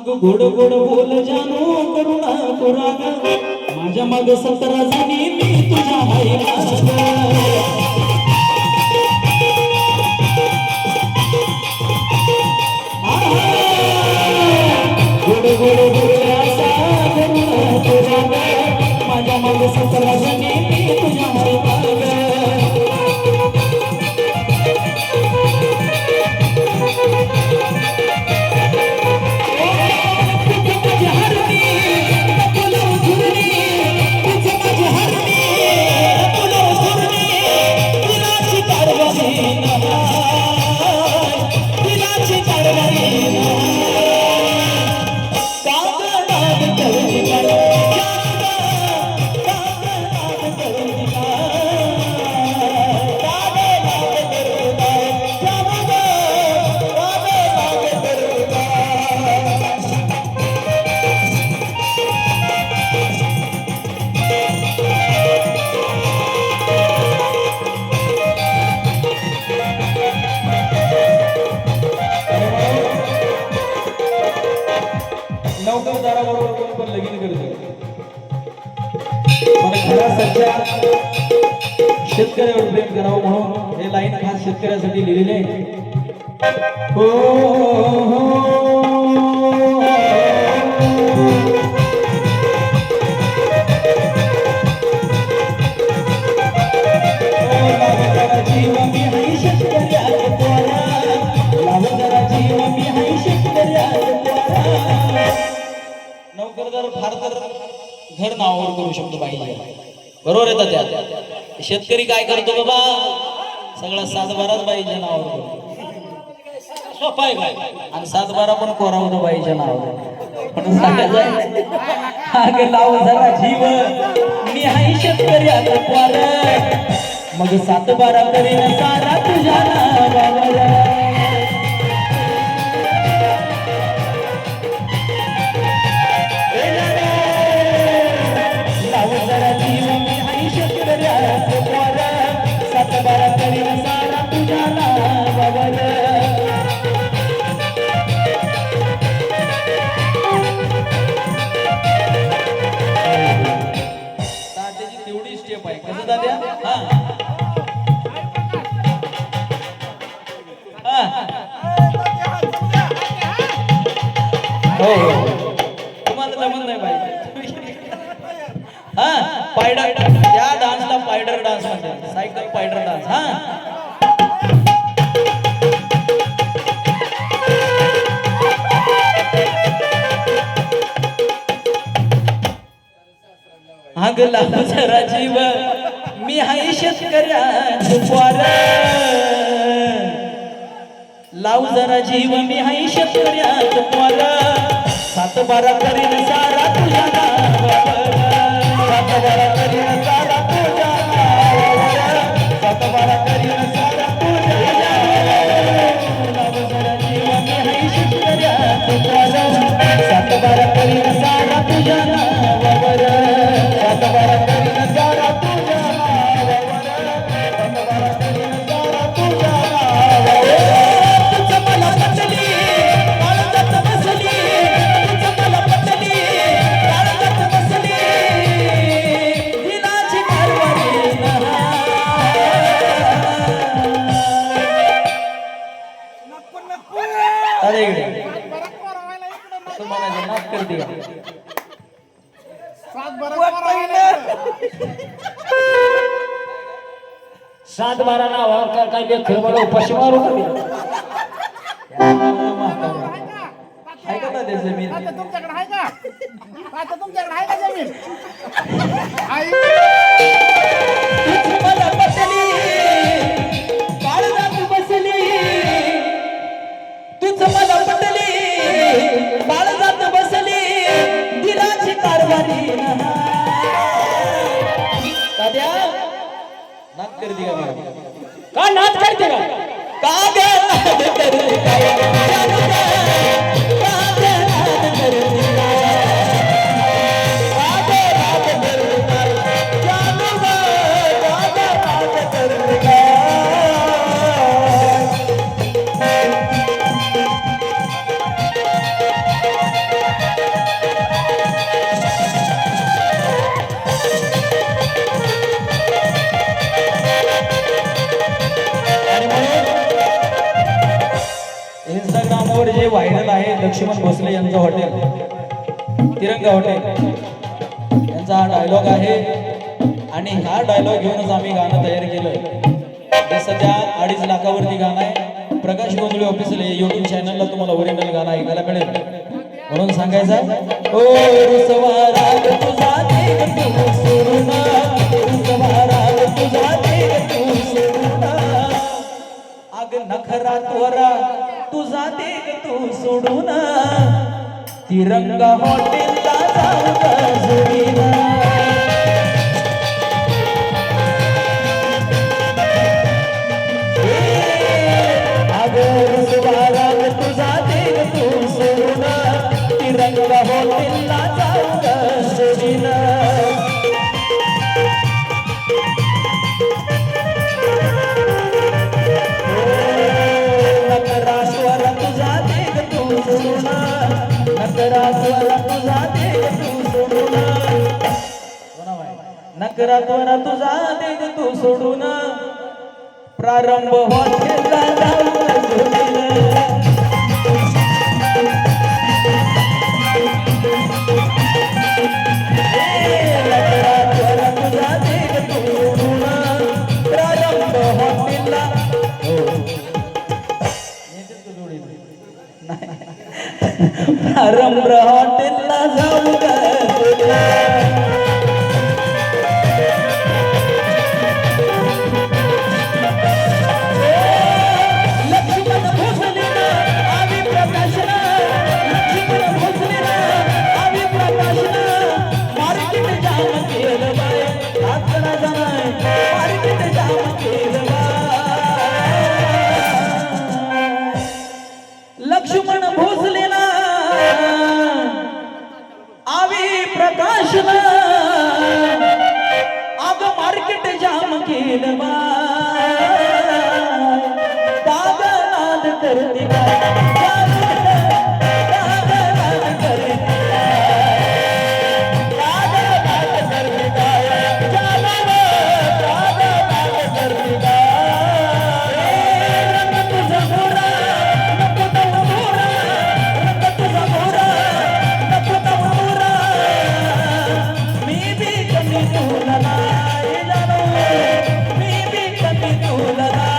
गोड गोड बोल जानू करुणा पुराण माझ्या माग 17 जणी मी तुझ्या हाय गोड गोड बोलासा करुणा पुराण माझ्या माग 17 जणी मी तुझ्या हाय नौकरदाराबरोबर कोणी पण लगीन करतो मला खरा सच्चा शेतकऱ्यावर प्रेम करावं म्हणून हे लाईन खास शेतकऱ्यासाठी लिहिलेले आहे हो नोकरदार फार तर घर नावावर करू शकतो पाहिजे बरोबर आहे त्या शेतकरी काय करतो बाबा सगळा 7-12 बाईच्या नावावर सोपा आहे काय आणि 7-12 पण कोरावतो बाईच्या नावावर म्हणून सांगायचं आगे लाव जरा जीव मी हाय शेतकरी आता पोर मग 7-12 करीन सारा तुझ्या नावावर तेवढी स्टेप आहे कसं दाद्या हो तुम्हाला जमत नाही पाहिजे हा पायडर त्या डान्सला पायडर डान्स म्हणतात सायकल पायडर डान्स आगला जरा जीव मी हाय शेतकऱ्याचं पोर लाव जरा जीव मी हाय शेतकऱ्याचं पोर 7-12 करीन सारा तुझ्या नावावर 7-12 करीन सारा तुझ्या नावावर 7-12 करीन सारा तुझ्या नावावर लाव जरा जीव मी हाय शेतकऱ्याचं पोर 7-12 करीन सारा तुझ्या नावावर 7-12 करीन सारा तुझ्या नावावर 7-12 करीन सारा तुझ्या नावावर तुझं मला पटली काळजात बसली तुझं मला पटली काळजात बसली दिलाची कारवाई अरे तुम्हाला माफ कर दिया 7-12 नावावर काय लेखर मला उपाशी मारू आहे का ते जमीन आता तुमच्याकडे आहे का जमीन मला बसली काळजात बसली तुझं मला पटली काळजात बसली दिलाची कारवाई दाद्या नाच कर दिया का नाच करते का नाच करते लक्ष्मण भोसले यांचं हॉटेल तिरंगा हॉटेल यांचा हा डायलॉग आहे आणि हा डायलॉग घेऊनच आम्ही गाणं तयार केलं. हे सध्या 2.5 लाखावरती गाणं आहे. प्रकाश गोंधळे ऑफिशियल YouTube चॅनलला तुम्हाला ओरिजिनल गाणं ऐकायला मिळेल. म्हणून सांगायचं ओ रुसवा राग तुझा देव तू सोडून, रुसवा राग तुझा देव तू सोडून, अग नखरा त्वरा तुझा देव तू सोडून, तिरंगा हॉटेलला जाऊ ग जोडीनं. रुसवा राग तुझा देव तू सोडून, तिरंगा हॉटेलला जाऊ ग जोडीनं. नकरा स्वर तुझा देव तू सोडून, नकरा स्वर तुझा देव तू सोडून, नकरा स्वर तुझा देव तू सोडून, प्रारंभ हॉटेलला जाऊ ग जोडीनं. प्रारंभ हॉटेलला जाऊ ग लक्ष्मण भोसले आम्ही प्रकाशन, लक्ष्मण भोसले आम्ही प्रकाशन, मार्केट जाम केलं बाय हातला जाय, मार्केट जाम केलं बाय. लक्ष्मण भोसलेला आवी प्रकाशन, अग मार्केट जाम केलं बाय. दागनाद करते काय, दागनाद करते काय, दागनाद करते काय, दागनाद करते काय. रंग तुझा गोरा नको तो गोरा, रंग तुझा गोरा नको तो गोरा, मी बी कमी तुला नाही जाणू, मी बी कमी तुला नाही,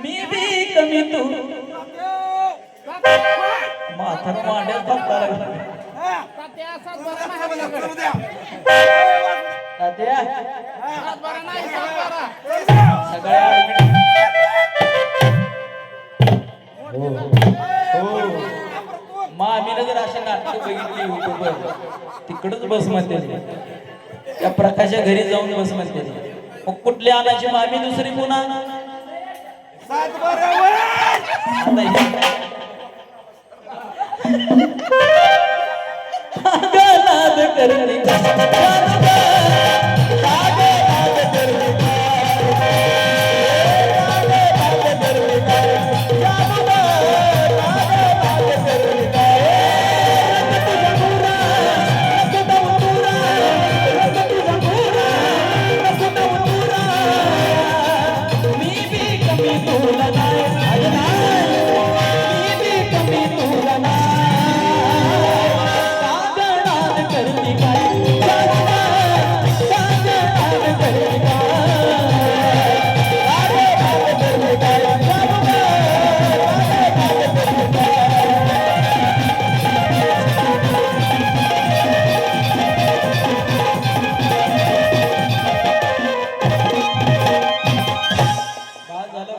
मी बी कमी तू माथार मांड्यात बघता लागला तात्या सगळ्या मामीला जर अशी नाटक बघितली युट्यूबवर तिकडच बस म्हणते, त्या प्रकाशच्या घरी जाऊन बस म्हणते. मग कुठली आणायची मामी दुसरी पुन्हा आता करते